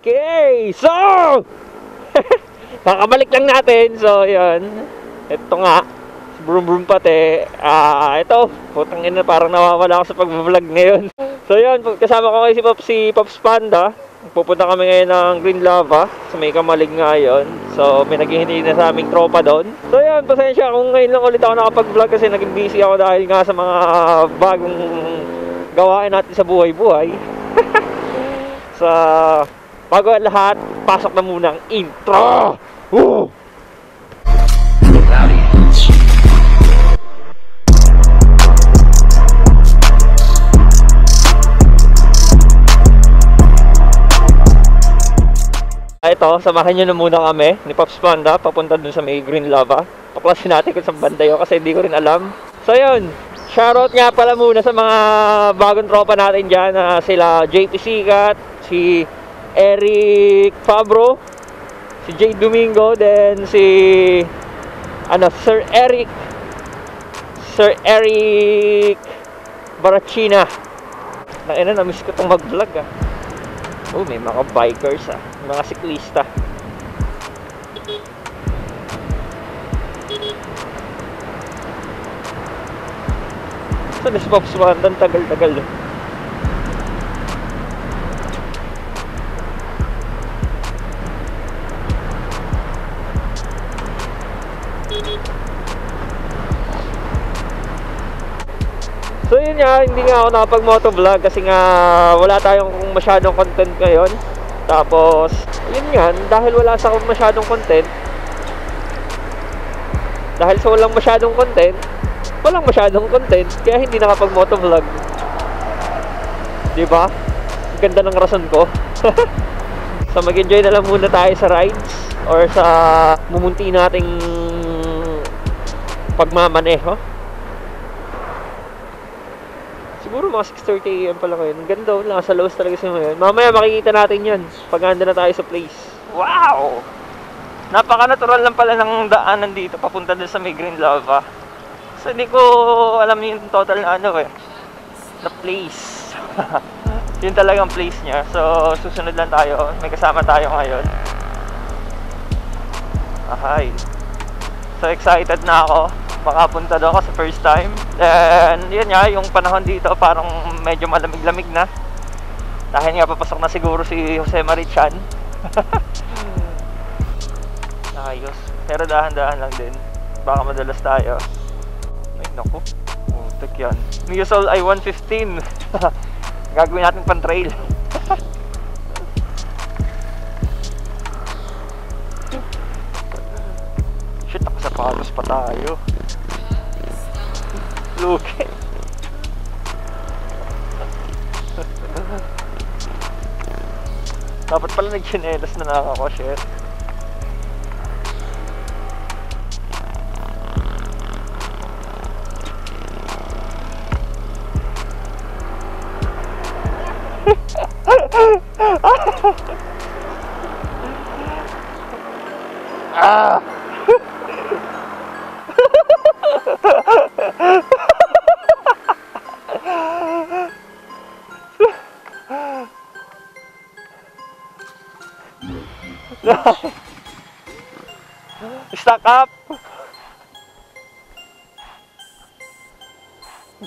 Okay, so kakabalik lang natin. So yun, ito nga si Broom Broom pati. Ito, putang ina, parang nawawala ako sa pag-vlog ngayon. So yun, kasama ko ngayon si Pops Panda. Pupunta kami ngayon ng Green Lava sa may Kamalig ngayon. So may naghihintay na sa aming tropa doon. So yun, pasensya kung ngayon lang ulit ako nakapag-vlog kasi naging busy ako dahil nga sa mga bagong gawain natin sa buhay-buhay. Sa bago ang lahat, pasok na muna ang intro! Woo! Ito, samahan nyo na muna kami ni Pops Panda papunta dun sa may Green Lava. Paklasin natin kung saan banda yun kasi hindi ko rin alam. So yun, shoutout nga pala muna sa mga bagong tropa natin dyan, sila JP Sikat, si Eric Fabro, si Jay Domingo, then si Sir Eric Barachina. Namiss ko itong mag-vlog Oh, may mga bikers mga siklista. So this Pops Panda, tagal-tagal So yun nga, hindi nga ako nakapag-motovlog kasi nga wala tayong masyadong content ngayon. Tapos, yun nga, dahil wala sa masyadong content, dahil sa walang masyadong content, kaya hindi nakapag-motovlog. Diba? Ang ganda ng rason ko. So mag-enjoy na lang muna tayo sa rides or sa mumunti nating pagmamaneho. Siguro mga 6:30 AM pa lang ngayon. Ang ganda, nasa Laos talaga siya ngayon. Mamaya makikita natin yan pag handa na tayo sa place. Wow! Napaka-natural lang pala ng daanan dito papunta din sa may Green Lava. So hindi ko alam yung total na na place. Yun talagang place niya. So susunod lang tayo. May kasama tayo ngayon. Ahay. So excited na ako. Makapunta daw ako sa first time. And yun nga, yung panahon dito parang medyo malamig-lamig na. Dahil nga papasok na siguro si Jose Marichan. Ayos. Pero dahan-dahan lang din. Baka madalas tayo. Ay naku, utak yan. Miusol I-115. Gagawin natin pan trail. Shit, ako sa palos pa tayo. Luke. Dapat pala nag-chinelas na lang ako, shit. Stack up.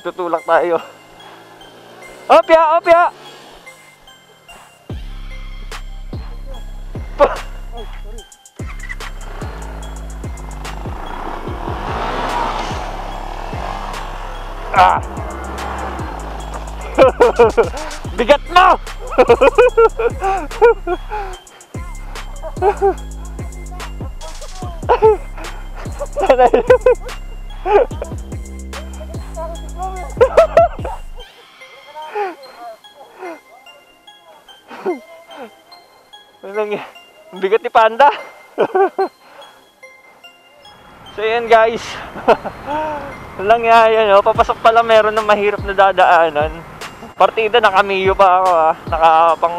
Tutulak tayo. Opya, opya. Bigat mo. Bigat ni Panda. So yan guys. Lang yan, papasok pala meron ng mahirap na dadaanan. Partida nakamiyo pa ako nakapang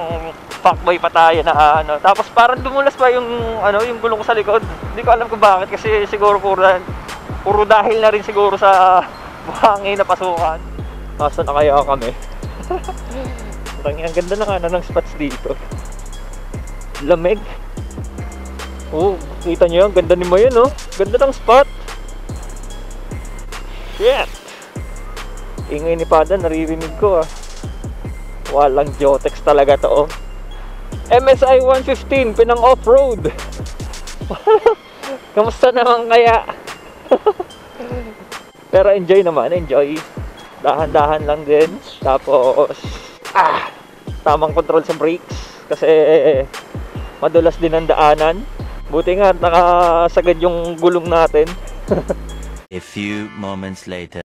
fuckboy pa tayo na Tapos parang dumulas pa yung yung gulong ko sa likod. Hindi ko alam kung bakit kasi siguro puro dahil na rin siguro sa buhangin na pasukan. Asa na kaya kami? Ang ganda na ng spots dito. lamig. Oh, kita nyo yan, ganda ni Mayan, oh. Ganda ng spot. Shit! Ingay ni Pada, naririnig ko, ah. Walang Jotex talaga to, oh. MSI 115, pinang off-road. Kamusta naman kaya? Pero enjoy naman, enjoy. Dahan-dahan lang din. Tapos, tamang control sa brakes. Kasi, madulas din ang daanan. Buti nga, nakasagad yung gulong natin. A few moments later.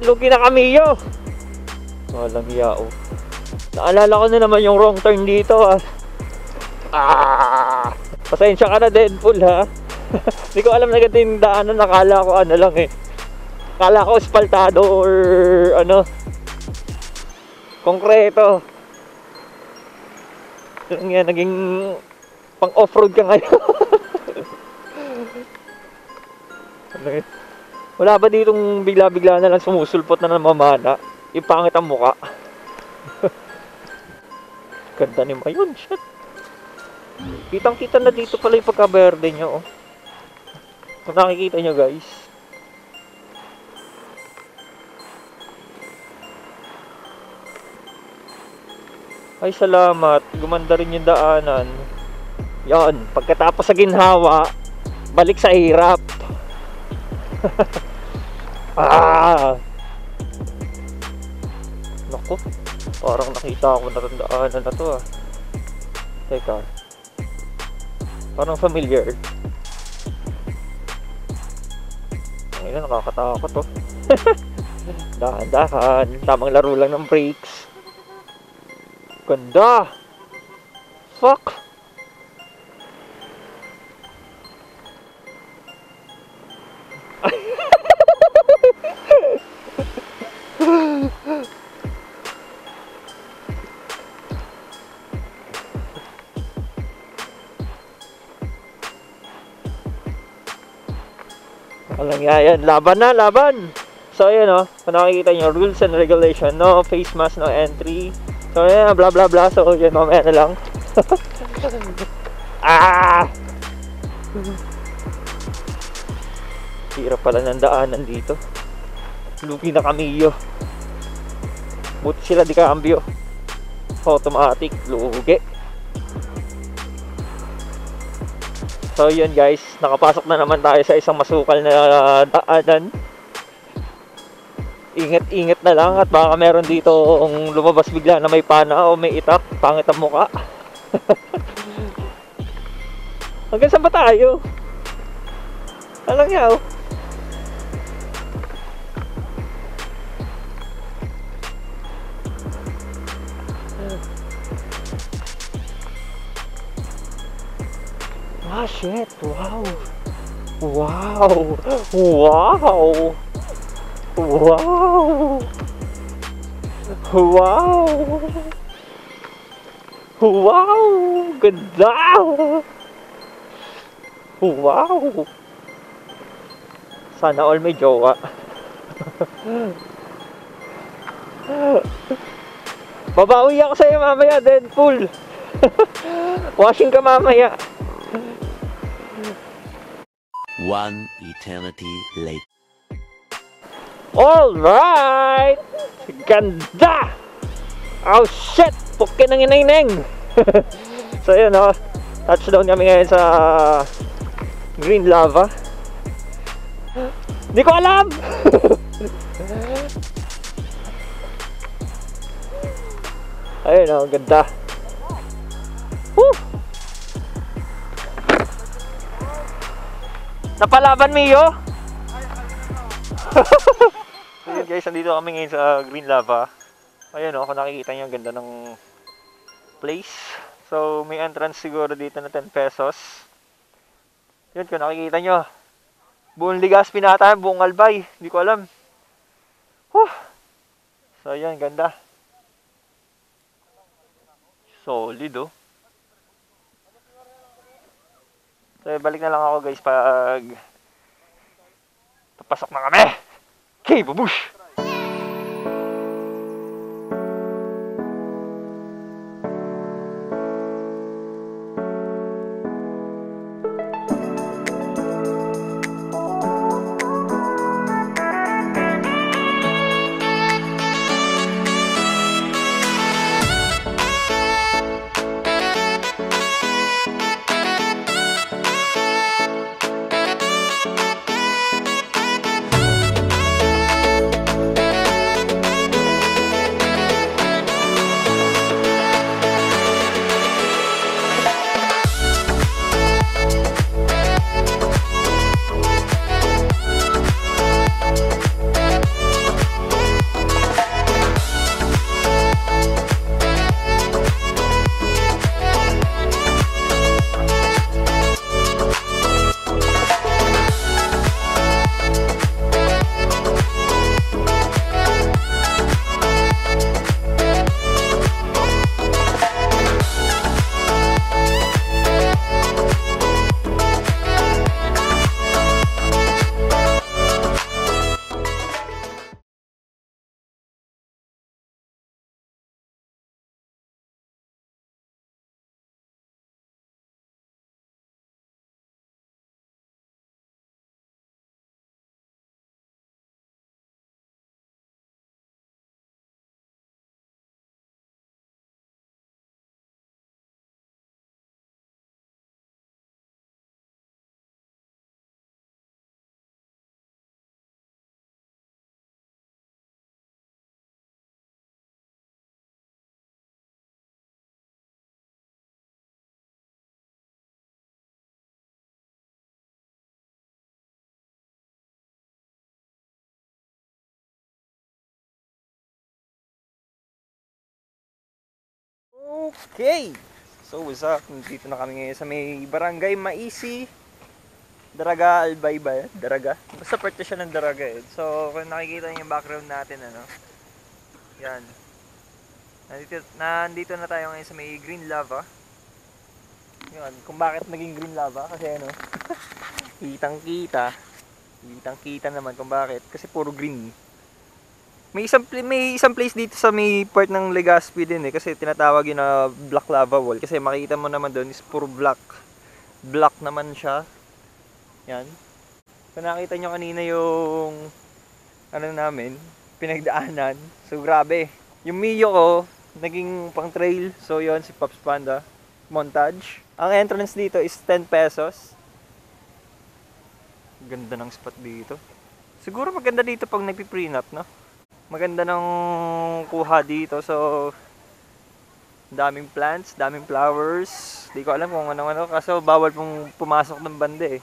Lugi na kami yo. Walang yao. Naalala ko na naman yung wrong turn dito, pasensya ka na, Deadpool, ha. Hindi ko alam na ganito yung daanan. Nakala ko ano lang eh. Akala ko espaltado or ano, konkreto. Yung yan, naging pang off-road ka ngayon. Wala ba ditong bigla-bigla na lang sumusulpot na namamana? Ipangit ang muka. Ganda ni Mayon, shit. Kitang-kita na dito pala yung pagka-verde niya, oh. Kung nakikita nyo, guys. Ay, salamat. Gumanda rin yung daanan. Yan, pagkatapos sa ginhawa, balik sa hirap. Naku, parang nakita ako na daanan na to, Teka, parang familiar. Ngayon, nakakatakot, oh. Dahan-dahan, tamang laro lang ng brakes. Ganda. Fuck. Walang yan. Laban na, laban! So, ayan, oh. Kung nakikita nyo, rules and regulation. No face mask, no entry. So, ayan, blah, blah, blah. So, yun, mamaya na lang. Hirap pala ng daanan dito. Lugi na kami, yo. Buti sila di ka-ambyo. Automatic, lugi. So yun, guys, nakapasok na naman tayo sa isang masukal na daanan. Ingat-ingat na lang at baka meron dito lumabas bigla na may pana o may itak. Pangit ang muka. Hanggang saan ba tayo? Alam niya, oh. Shit, wow. Wow. Wow. Wow. Wow. Wow. Ganda. Wow. Sana all may jowa. Babawi ako sa'yo mamaya, Deadpool. Washing ka mamaya. One eternity later. Alright! Ganda! Oh shit! Pukin ng inaineng! So yun, oh. Touchdown kami ngayon sa Green Lava. Hindi ko alam! Ayun, oh. Ganda. Woo! Napalaban, Mio? So yun, guys, nandito kami ngayon sa Green Lava. Ayun, kung nakikita nyo, ang ganda ng place. So may entrance siguro dito na 10 pesos. Yun, kung nakikita nyo. Buong Legazpi nata, buong Albay. Hindi ko alam. Whew. So, yun, ganda. Solid, oh. So, balik na lang ako, guys, pag papasok na kami. Okay, babush! Okay! So, what's up? Dito na kami ngayon sa may Barangay Maisi, Daraga, Albay ba yan? Daraga? Basta parte siya ng Daraga eh. So, kung nakikita niyo yung background natin, ano? Yan. Nandito na tayo ngayon sa may Green Lava. Yan. Kung bakit naging Green Lava? Kasi ano? Kitang-kita. Kitang-kita naman kung bakit. Kasi puro green. May isang place dito sa may part ng Legazpi din eh, kasi tinatawag yun na Black Lava Wall, kasi makikita mo naman doon is puro black naman siya. Yan. So nakita nyo kanina yung ano namin, pinagdaanan. So grabe. Yung Mio ko naging pang trail. So yon si Pops Panda montage. Ang entrance dito is 10 pesos. Ganda ng spot dito. Siguro maganda dito pag nagpi-prenup, no? Maganda ng kuha dito. So daming plants, daming flowers. Di ko alam kung ano-ano, kaso bawal pong pumasok ng banda eh.